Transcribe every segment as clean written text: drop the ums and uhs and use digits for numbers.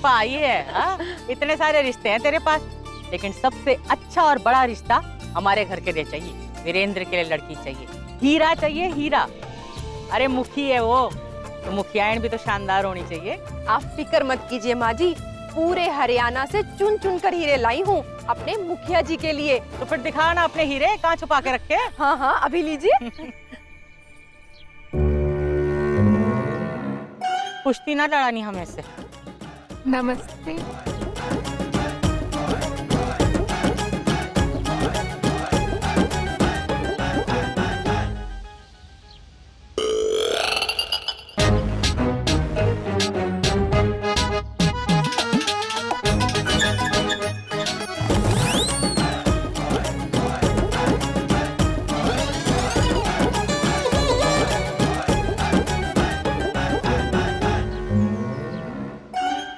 पाई है। हाँ? इतने सारे रिश्ते हैं तेरे पास, लेकिन सबसे अच्छा और बड़ा रिश्ता हमारे घर के लिए चाहिए। वीरेंद्र के लिए लड़की चाहिए, हीरा चाहिए, हीरा। अरे मुखी है वो, तो मुखियाइन भी तो शानदार होनी चाहिए। आप फिक्र मत कीजिए माँ जी, पूरे हरियाणा से चुन चुन कर हीरे लाई हूँ अपने मुखिया जी के लिए। तो फिर दिखा ना अपने हीरे, कहाँ छुपा के रखे? हाँ हाँ अभी लीजिए। कुश्ती ना लड़ानी हमें से। नमस्ते।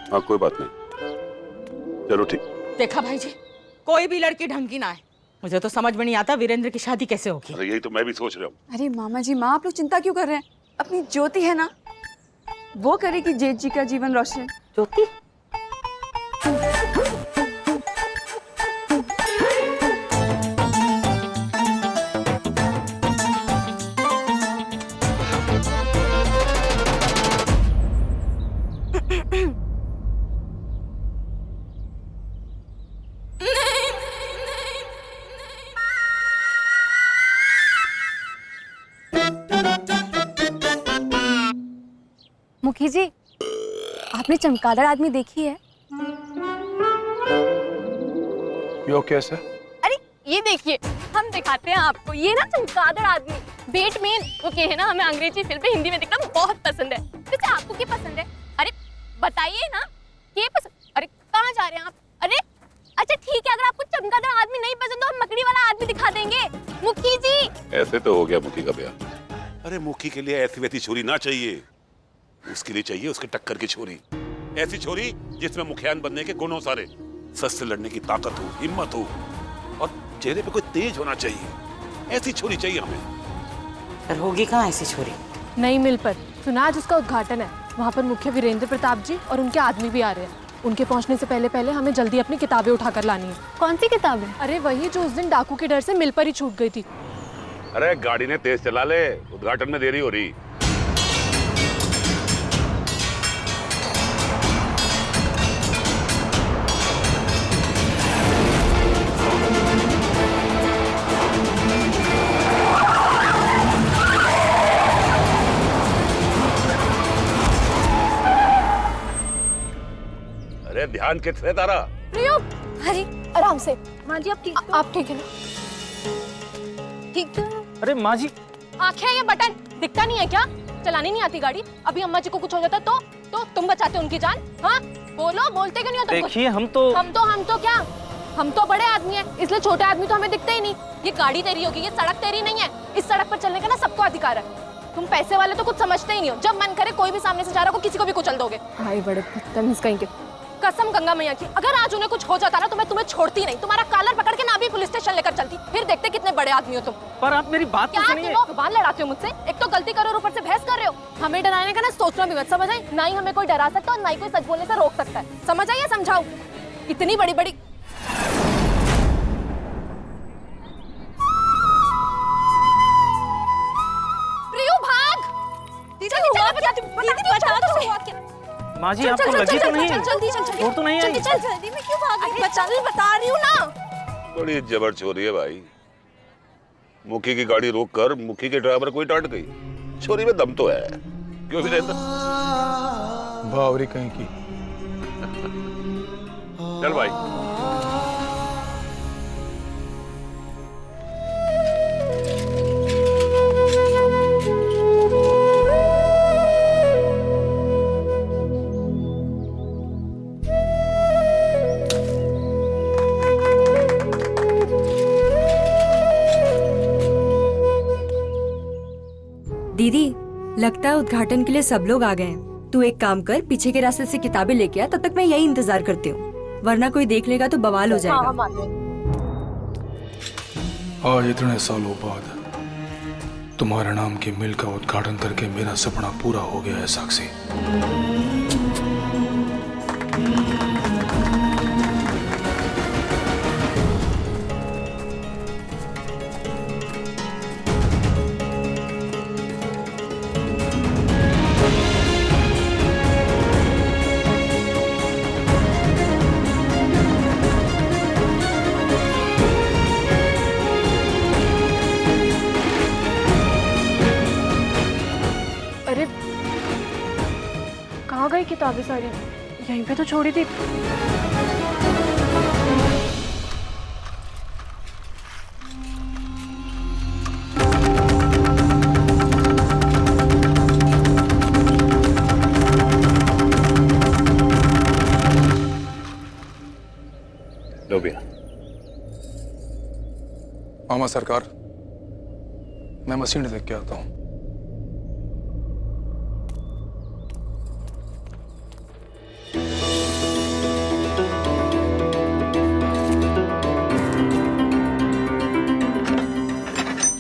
हाँ कोई बात नहीं, चलो ठीक। देखा भाई जी, कोई भी लड़की ढंग की ना है। मुझे तो समझ में नहीं आता वीरेंद्र की शादी कैसे होगी। अरे यही तो मैं भी सोच रहा हूँ। अरे मामा जी, माँ आप लोग चिंता क्यों कर रहे हैं? अपनी ज्योति है ना, वो करेगी जेठ जी का जीवन रोशन। ज्योति? मुखी जी, आपने चमगादड़ आदमी देखी है? यो कैसे? अरे ये देखिए, हम दिखाते हैं आपको। ये ना चमगादड़ आदमी बैटमैन, वो क्या है ना, हमें अंग्रेजी फिल्में हिंदी में देखना बहुत पसंद है। वैसे आपको क्या पसंद है? अरे बताइए ना, क्या पसंद? अरे कहाँ जा रहे हैं आप? अरे अच्छा ठीक है, अगर आपको चमगादड़ आदमी नहीं पसंद तो हम मकड़ी वाला आदमी दिखा देंगे। मुखी जी ऐसे तो हो गया मुखी का ब्याह। अरे मुखी के लिए ऐसी वैसी छोरी ना चाहिए, उसके लिए चाहिए उसके टक्कर की छोरी। ऐसी छोरी जिसमें मुखियान बनने के गुण हो सारे, सच से लड़ने की ताकत हो, हिम्मत हो, और चेहरे पे कोई तेज होना चाहिए। ऐसी छोरी चाहिए हमें। पर होगी कहाँ ऐसी छोरी? नई मिल पर सुना आज उसका उद्घाटन है। वहाँ पर मुखिया वीरेंद्र प्रताप जी और उनके आदमी भी आ रहे हैं। उनके पहुँचने से पहले पहले हमें जल्दी अपनी किताबें उठाकर लानी है। कौन सी किताबें? अरे वही जो उस दिन डाकू के डर से मिल पर ही छूट गई थी। अरे गाड़ी ने तेज चला ले, उद्घाटन में देरी हो रही। अरे ध्यान किससे तारा? प्रयोग, अरे आराम से। माँ जी आप ठीक आप ठीक है ना? ठीक तो? अरे माँ जी, आंखें ये बटन दिखता नहीं है क्या? चलानी नहीं आती गाड़ी? अभी अम्मा जी को कुछ हो जाता तो तुम बचाते उनकी जान? हाँ बोलो, बोलते क्यों नहीं हो तुम? देखिए हम तो क्या? हम तो बड़े आदमी हैं, इसलिए छोटे आदमी तो हमें दिखते ही नहीं। ये गाड़ी तेरी होगी, ये सड़क तेरी नहीं है। इस सड़क पर चलने का ना सबको अधिकार है। तुम पैसे वाले तो कुछ समझते ही नहीं हो। जब मन करे कोई भी सामने से जा रहा हो किसी को भी कुचल दोगे। भाई बड़े बदतमीज कहीं के। कसम गंगा मैया की, अगर आज उन्हें कुछ हो जाता ना तो मैं तुम्हें छोड़ती नहीं। तुम्हारा कॉलर पकड़ के ना भी पुलिस स्टेशन लेकर चलती, फिर देखते कितने बड़े आदमी हो तुम। पर आप मेरी बात तो सुनिए। क्या जुबान लड़ाते हो मुझसे? एक तो गलती करो और ऊपर से बहस कर रहे हो। हमें डराने का ना सोचना भी मत, समझ आई? ना ही हमें कोई डरा सकता और ना ही कोई सच बोलने से रोक सकता है। समझ आई या समझाऊं? इतनी बड़ी बड़ी प्रियो भाग। माँ जी आपको लगी तो नहीं? जल्दी चोट तो नहीं आई? जल्दी मैं क्यों भाग रही? बता रही हूँ ना। बड़ी जबर छोरी है भाई। मुखी की गाड़ी रोक कर मुखी के ड्राइवर कोई डांट गई। छोरी में दम तो है, क्यों वीरेंद्र? बावरी कहीं की। चल भाई। दीदी, लगता है उद्घाटन के लिए सब लोग आ गए हैं। तू एक काम कर, पीछे के रास्ते से किताबें लेके आ, तब तक मैं यही इंतजार करती हूँ, वरना कोई देख लेगा तो बवाल हो जाएगा। आज इतने सालों बाद तुम्हारे नाम की मिल का उद्घाटन करके मेरा सपना पूरा हो गया है साक्षी। किताबें सारी यहीं पे तो छोड़ी थी। लो भैया। मामा सरकार, मैं मशीन देख के आता हूँ।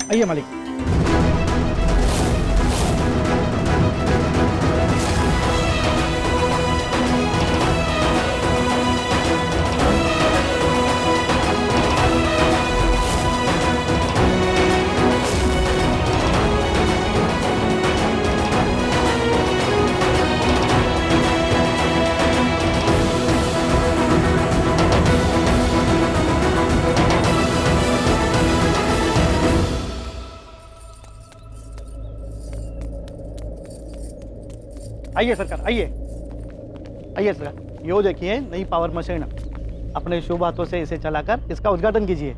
आइए मालिक। आइए सरकार, आइए आइए सर। यो देखिए नई पावर मशीन, अपने शुभ हाथों से इसे चलाकर इसका उद्घाटन कीजिए।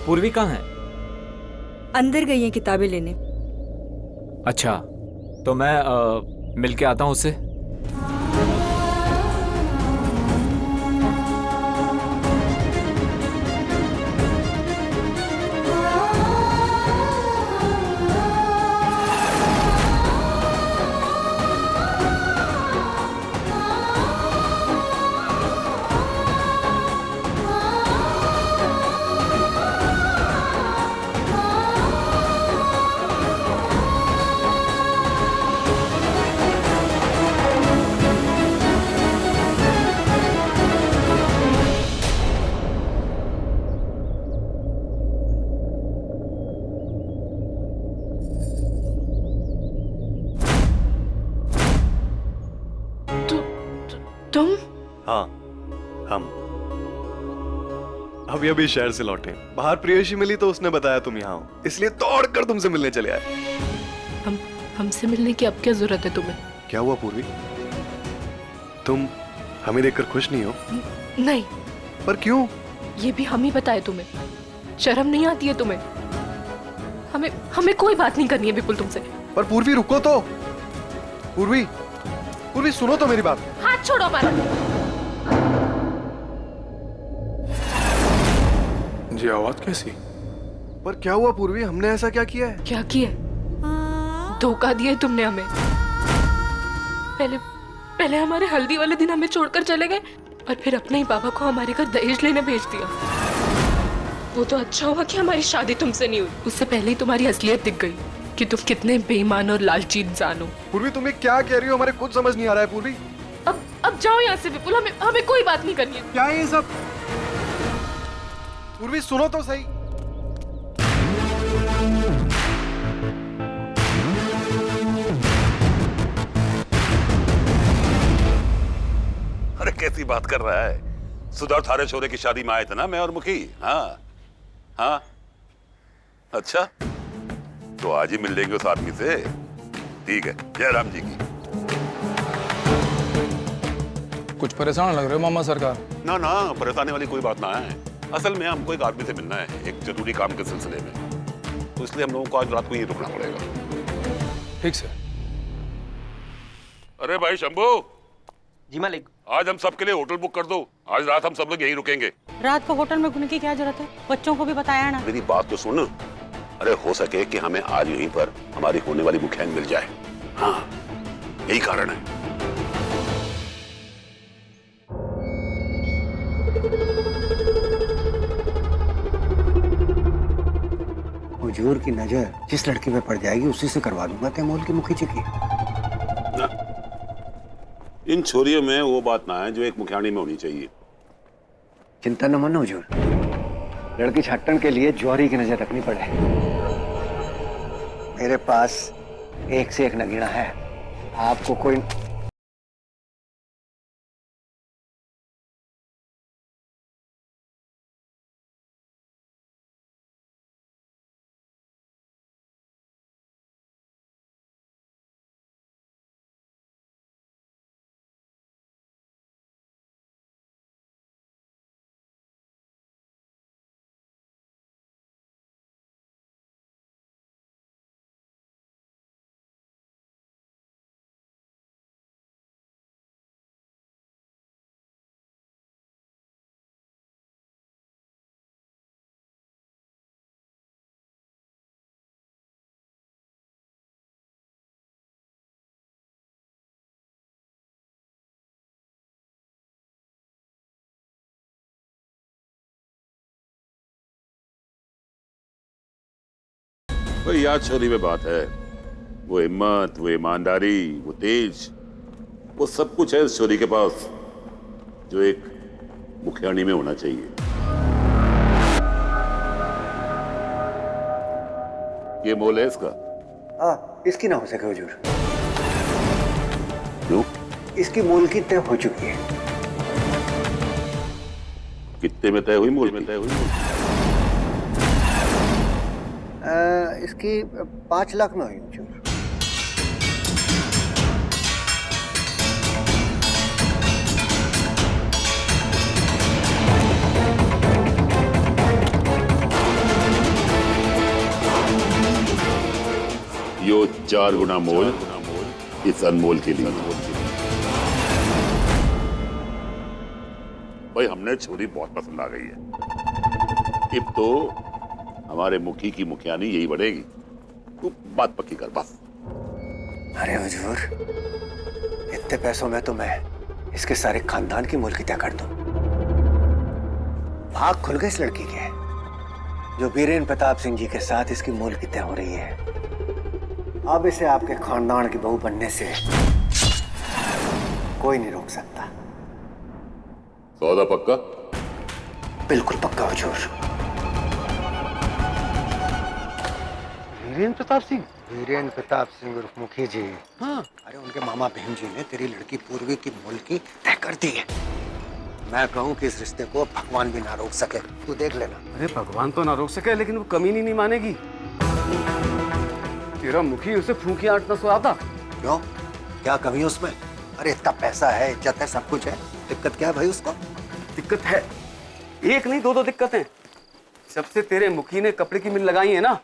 पूर्वी कहाँ है? अंदर गई हैं किताबें लेने। अच्छा, तो मैं मिल के आता हूँ उससे। तुम? हाँ, हम अभी शहर से लौटे। बाहर प्रेयसी मिली तो उसने बताया तुम यहाँ हो, इसलिए दौड़कर तुमसे मिलने चले आए। हमसे मिलने की अब क्या जरूरत है तुम्हें? क्या हुआ पूर्वी? तुम हमें देखकर खुश नहीं हो? नहीं। पर क्यों? ये भी हम ही बताए तुम्हें। शर्म नहीं आती है तुम्हें? हमें कोई बात नहीं करनी है बिल्कुल तुमसे। पर पूर्वी रुको तो। पूर्वी सुनो तो मेरी बात। हाथ छोड़ो हमारा। जी आवाज कैसी? पर क्या हुआ पूर्वी, हमने ऐसा क्या किया है? क्या किया? धोखा दिया है तुमने हमें। पहले हमारे हल्दी वाले दिन हमें छोड़कर चले गए और फिर अपने ही पापा को हमारे घर दहेज लेने भेज दिया। वो तो अच्छा हुआ कि हमारी शादी तुमसे नहीं हुई, उससे पहले ही तुम्हारी असलियत दिख गई कि तुम कितने बेईमान और लालची इंसान हो। पूर्वी तुम ये क्या कह रही हो, हमारे कुछ समझ नहीं आ रहा है। पूर्वी अब जाओ यहाँ से विपुल, हमें कोई बात नहीं करनी है। क्या है ये सब? पूर्वी सुनो तो सही। अरे कैसी बात कर रहा है? सुधर थारे छोरे की शादी में आए थे ना मैं और मुखी। हाँ हाँ, अच्छा तो आज ही मिल लेंगे उस आदमी से। ठीक है, जय राम जी की। कुछ परेशान लग रहे हो मामा सरकार? ना ना, परेशानी वाली कोई बात ना है। असल में हमको एक आदमी से मिलना है एक जरूरी काम के सिलसिले में, तो इसलिए हम लोगों को आज रात को यहीं रुकना पड़ेगा। ठीक से। अरे भाई शंभू। जी मालिक। आज हम सबके लिए होटल बुक कर दो, आज रात हम सब लोग यहीं रुकेंगे। रात को होटल में घुसने की क्या जरूरत है? बच्चों को भी बताया ना। मेरी बात तो सुन। अरे हो सके कि हमें आज यहीं पर हमारी होने वाली मुखियान मिल जाए। हाँ, यही कारण है। हुजूर की नजर जिस लड़की पे पड़ जाएगी उसी से करवा दूंगा तैमूर की मुखी जी की। इन छोरियों में वो बात ना है जो एक मुखियाणी में होनी चाहिए। चिंता न मानो हुजूर, लड़की छाटन के लिए जौहरी की नजर रखनी पड़े। मेरे पास एक से एक नगीना है, आपको कोई भाई याद छोरी में बात है, वो हिम्मत, वो ईमानदारी, वो तेज, वो सब कुछ है इस छोरी के पास जो एक मुखियाणी में होना चाहिए। ये मोल है इसका? हाँ, इसकी ना हो सके हुजूर। क्यों? इसकी मोल की तय हो चुकी है। कितने में तय हुई मोल? में तय हुई इसकी 5 लाख में हुई हुजूर। यो 4 गुना मोल इस अनमोल के लिए। भाई हमने छोरी बहुत पसंद आ गई है। अब तो हमारे मुखी की मुखियानी यही बढ़ेगी। तू बात पक्की कर बस। अरे हुजूर, इतने पैसों में तो मैं इसके सारे खानदान की मुल्क तय कर दूं। भाग खुल गए इस लड़की के, जो वीरेंद्र प्रताप सिंह जी के साथ इसकी मुल्क तय हो रही है। अब इसे आपके खानदान की बहू बनने से कोई नहीं रोक सकता। सौदा पक्का? बिल्कुल पक्का हुजूर। वीरेंद्र प्रताप सिंह? वीरेंद्र प्रताप सिंह उर्फ मुखी जी। हाँ। अरे उनके मामा बहन जी ने तेरी लड़की पूर्वी की मुल्क की तय कर दी है। मैं कहूँ कि इस रिश्ते को भगवान भी ना रोक सके, तू देख लेना। अरे भगवान तो ना रोक सके, लेकिन वो कमीनी नहीं मानेगी। तेरा मुखी उसे फूंकी आंट न सुनाता। क्यों? क्या कमी है उसमें? अरे इतना पैसा है, इज्जत है, सब कुछ है, दिक्कत क्या है भाई उसको? दिक्कत है, एक नहीं 2 दिक्कतें। सबसे तेरे मुखी ने कपड़े की मिल लगाई है ना,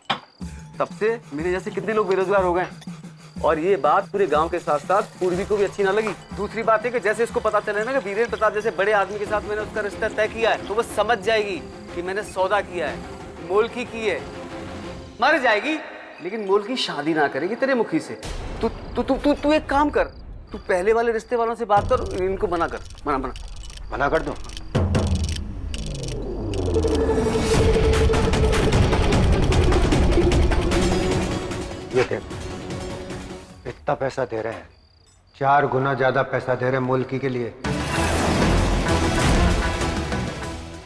तब से मेरे जैसे कितने लोग बेरोजगार हो गए। और ये बात पूरे गांव के साथ साथ पूर्वी को भी अच्छी ना लगी। दूसरी बात है कि जैसे इसको पता चले ना कि वीरेंद्र प्रताप जैसे बड़े आदमी के साथ मैंने उसका रिश्ता तय किया है, तो वो समझ जाएगी कि मैंने सौदा किया है, मोलकी की है। मर जाएगी लेकिन मोलकी शादी ना करेगी तेरे मुखी से। तू तू तू तू तू एक काम कर, तू पहले वाले रिश्ते वालों से बात कर, इनको मना कर। मना कर दो। ये देख, इतना पैसा दे रहे हैं, 4 गुना ज्यादा पैसा दे रहे हैं मुल्की के लिए।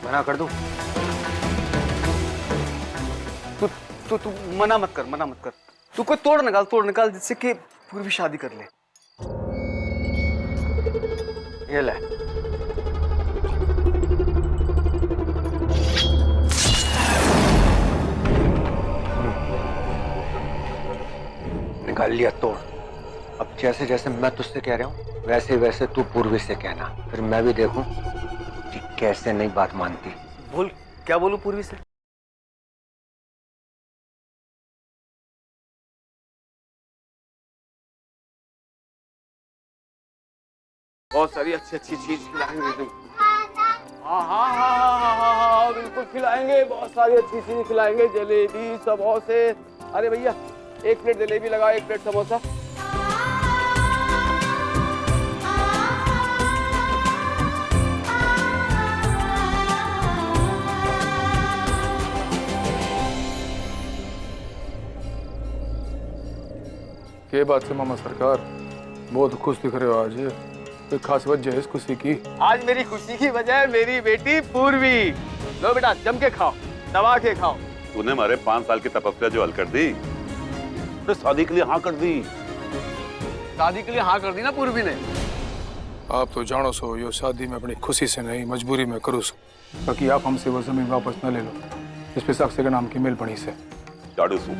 मना कर दूं? तू मना मत कर। तू कोई तोड़ निकाल जिससे कि पूर्वी शादी कर ले। ये ले। निकाल लिया तोड़। अब जैसे जैसे मैं तुझसे कह रहा हूँ वैसे वैसे तू पूर्वी से कहना, फिर मैं भी देखूं कि कैसे नहीं बात मानती। बोल, क्या बोलूं पूर्वी से? बहुत सारी अच्छी चीज खिलाएंगे तुम। हाँ, बिल्कुल खिलाएंगे, बहुत सारी अच्छी चीज खिलाएंगे, जलेबी, समोसे। अरे भैया 1 प्लेट जलेबी लगाओ, 1 प्लेट समोसा। के बात से मामा सरकार बहुत खुश दिख रहे हो आज। कोई खास वजह है इस खुशी की? आज मेरी खुशी की वजह है मेरी बेटी पूर्वी। लो बेटा जम के खाओ, दबा के खाओ। तूने हमारे 5 साल की तपस्या जो हल कर दी, तो शादी के लिए हाँ कर दी। शादी के लिए हाँ कर दी ना पूर्वी ने। आप तो जानो सो यो शादी में अपनी खुशी से नहीं मजबूरी में करूँ सो, ताकि आप हमसे वो जमीन वापस न ले लो इस पे साक्षी के नाम की मेल बनी से। जाड़ू सू,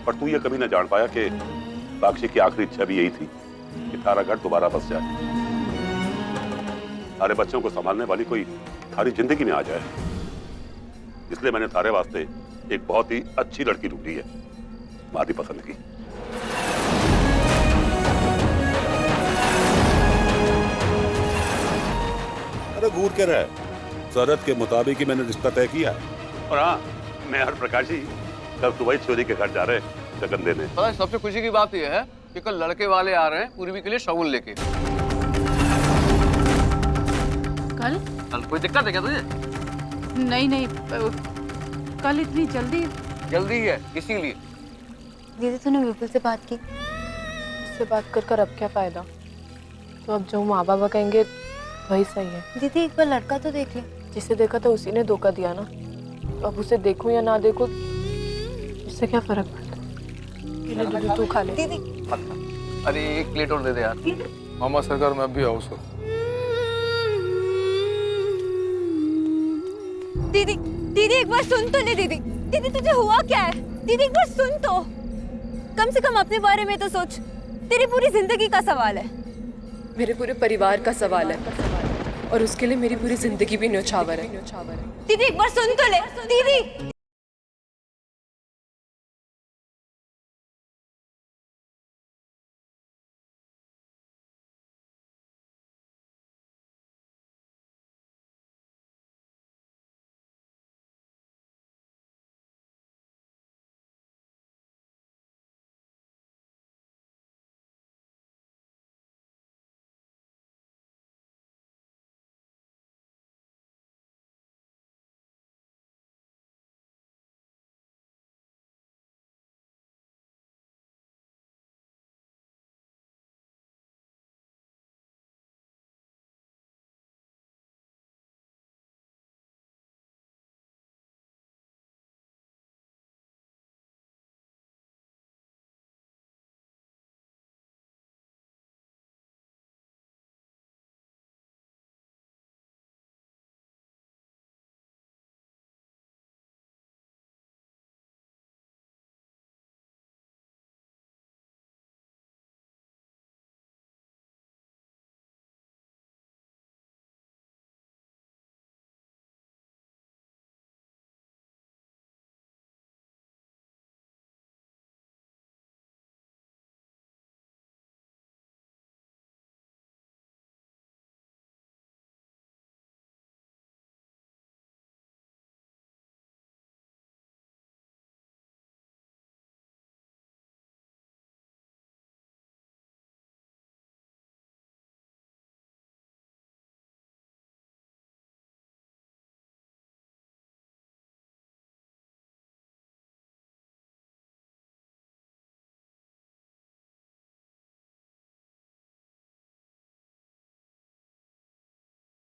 पर तू ये कभी न जान पाया कि साक्षी की आखिरी इच्छा भी यही थी कि थारा घर दोबारा बस जाए, थारे बच्चों को संभालने वाली कोई थारी जिंदगी में आ जाए। इसलिए मैंने थारे वास्ते एक बहुत ही अच्छी लड़की ढूंढी है, मादी पसंद की। अरे घूर के रहे, शरत के मुताबिक ही मैंने रिश्ता तय किया। और हाँ, मैं हर प्रकाश जी कल सुबह ही छोरी के घर जा रहे लगन देने। पता है सबसे खुशी की बात यह है कि कल लड़के वाले आ रहे हैं पूर्वी के लिए शगुन लेके। कल? कल कोई दिक्कत है क्या तुझे? नहीं, कल इतनी जल्दी? जल्दी है इसीलिए। दीदी तूने विपुल से बात की? उससे बात कर अब क्या फायदा? तो अब जो माँ बाबा कहेंगे वही सही है। दीदी एक बार लड़का तो देख ले। जिसे देखा था उसी ने धोखा दिया ना, अब उसे देखूं या ना देखूं इससे क्या फर्क पड़ता? दीदी तू खा ले। दीदी अरे एक प्लेट और दे दे यार। मामा सरकार में अब भी आओ सो। दीदी एक बार सुन तो ले। दीदी तुझे हुआ क्या है? दीदी एक बार सुन तो, कम से कम अपने बारे में तो सोच। तेरी पूरी जिंदगी का सवाल है। मेरे पूरे परिवार का सवाल है और उसके लिए मेरी पूरी जिंदगी भी न्यौछावर है। दीदी एक बार सुन तो ले। दीदी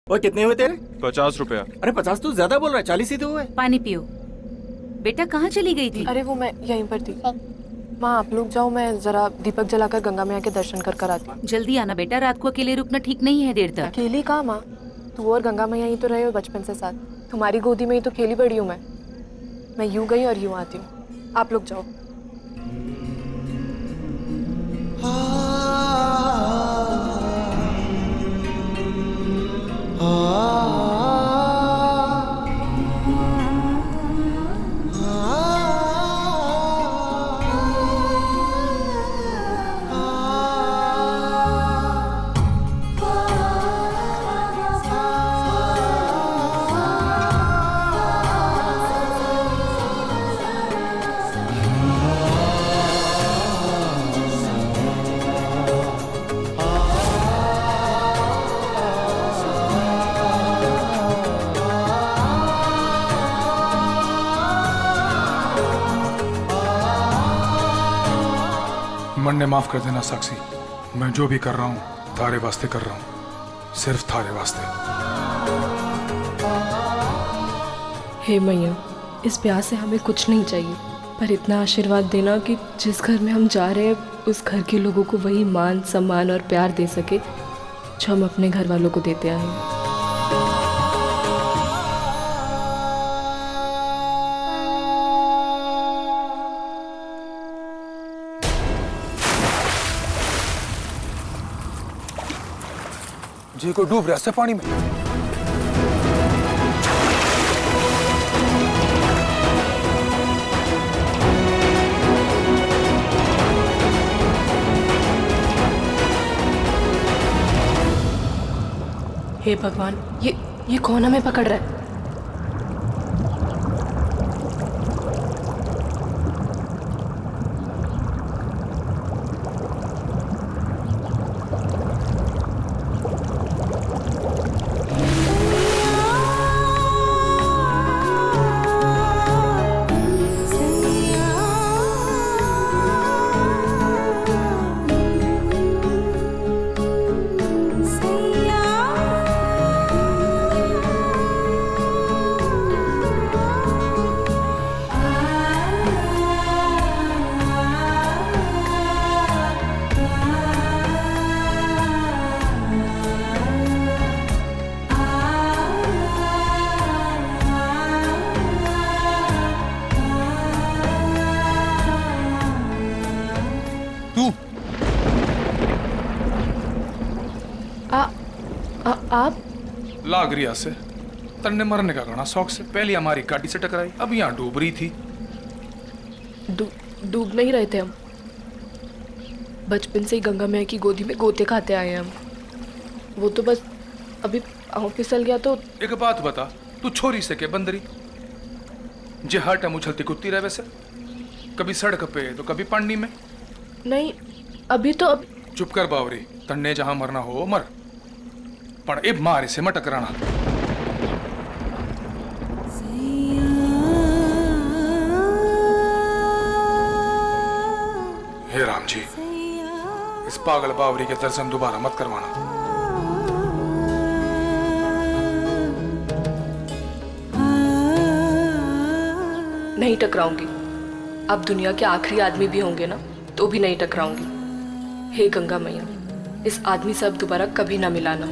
वो कितने हुए तेरे? 50 रुपया। अरे 50 तो ज्यादा बोल रहा है, 40 ही तो हुए। पानी पियो। बेटा कहाँ चली गई थी? अरे वो मैं यहीं पर थी। माँ आप लोग जाओ, मैं जरा दीपक जलाकर गंगा मैया के दर्शन कर आती हूँ। जल्दी आना बेटा, रात को अकेले रुकना ठीक नहीं है देर तक। अकेली कहाँ माँ, तू और गंगा मैया ही तो रहे हो बचपन से साथ। तुम्हारी गोदी में ही तो खेली बड़ी हूँ मैं यूं गई और यूं आती हूँ। आप लोग जाओ। मन ने माफ कर देना साक्षी, मैं जो भी कर रहा हूँ थारे वास्ते कर रहा हूँ, सिर्फ थारे वास्ते। हे मैया, इस ब्याह से हमें कुछ नहीं चाहिए, पर इतना आशीर्वाद देना कि जिस घर में हम जा रहे हैं उस घर के लोगों को वही मान सम्मान और प्यार दे सके जो हम अपने घर वालों को देते आए हैं। जी को डूब रहा है पानी में। हे भगवान, ये कौन हमें पकड़ रहा है? आप लाग रिया से तन्ने मरने का गणा शौक से पहले हमारी गाड़ी से टकराई, अब यहाँ डूब रही थी। डूब नहीं रहे थे हम, बचपन से ही गंगा मैया की गोदी में गोते खाते आए हैं हम। वो तो बस अभी पाँव फिसल गया तो। एक बात बता, तू छोरी से के बंदरी जे हर टाइम उछलती कुत्ती रहे वैसे, कभी सड़क पे तो कभी पानी में। नहीं अभी तो अब। चुप कर बावरी, तन्ने जहां मरना हो मर, पर इब मारे से मत टकराना। हे राम जी, इस पागल बावरी के दर्शन दोबारा मत करवाना। नहीं टकराऊंगी, अब दुनिया के आखिरी आदमी भी होंगे ना तो भी नहीं टकराऊंगी। हे गंगा मैया, इस आदमी से अब दोबारा कभी ना मिलाना।